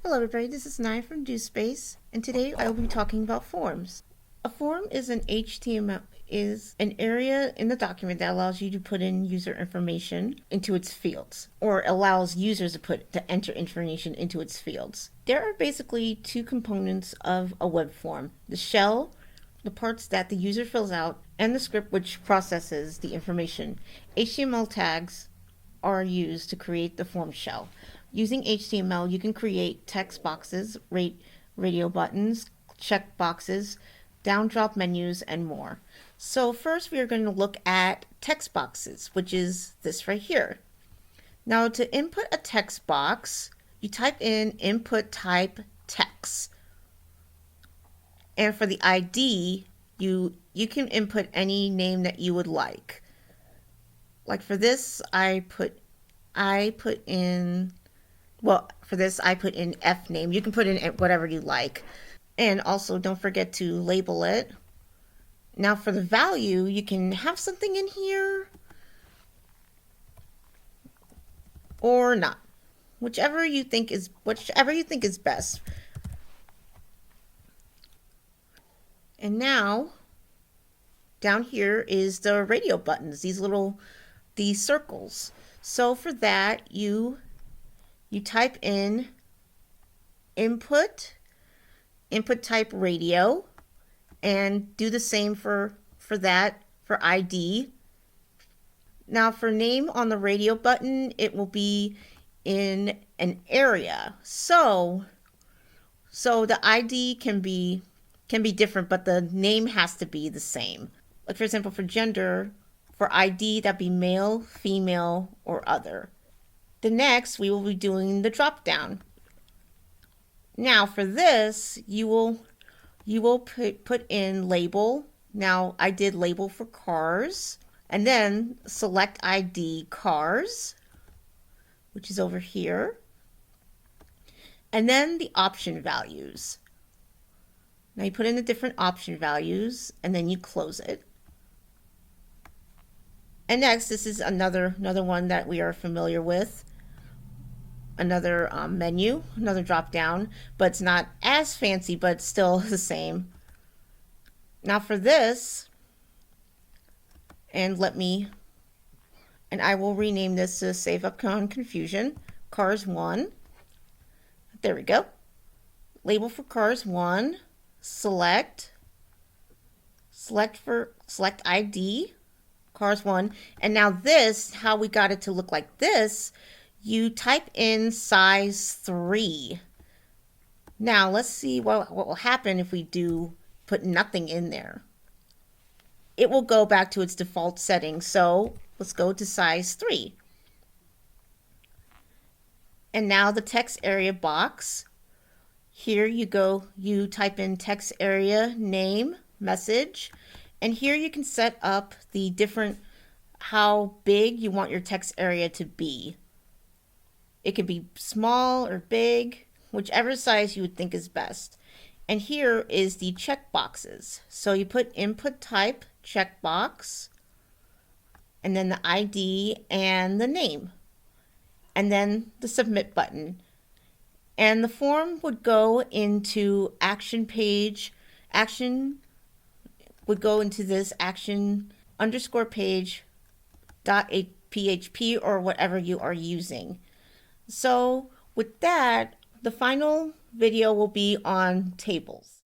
Hello everybody, this is Naya from DoSpace, and today I will be talking about forms. A form is an HTML is an area in the document that allows you to put in user information into its fields, or allows users to enter information into its fields. There are basically two components of a web form: the shell, the parts that the user fills out, and the script which processes the information. HTML tags are used to create the form shell. Using HTML, you can create text boxes, radio buttons, check boxes, down drop menus, and more. So first we are going to look at text boxes, which is this right here. Now to input a text box, you type in input type text. And for the ID, you can input any name that you would like. Like for this, I put in F name. You can put in whatever you like. And also don't forget to label it. Now for the value, you can have something in here or not. Whichever you think is best. And now down here is the radio buttons, these circles. So for that, you type in input type radio, and do the same for that for ID. Now for name on the radio button, it will be in an area. So the ID can be different, but the name has to be the same. Like for example, for gender, for ID, that'd be male, female, or other. The next, we will be doing the drop down. Now for this, you will put in label. Now I did label for cars, and then select ID cars, which is over here, and then the option values. Now you put in the different option values, and then you close it. And next, this is another one that we are familiar with. Another menu, another drop down, but it's not as fancy, but still the same. Now for this, and I will rename this to save up on confusion, Cars 1. There we go. Label for Cars 1, select ID, Cars 1, and now this, how we got it to look like this, you type in size 3. Now let's see what will happen if we put nothing in there. It will go back to its default setting. So let's go to size 3. And now the text area box. Here you type in text area name, message, and here you can set up the how big you want your text area to be. It could be small or big, whichever size you would think is best. And here is the check boxes. So you put input type checkbox, and then the ID and the name, and then the submit button. And the form would go into action page. Action would go into this action _ page .php or whatever you are using. So with that, the final video will be on tables.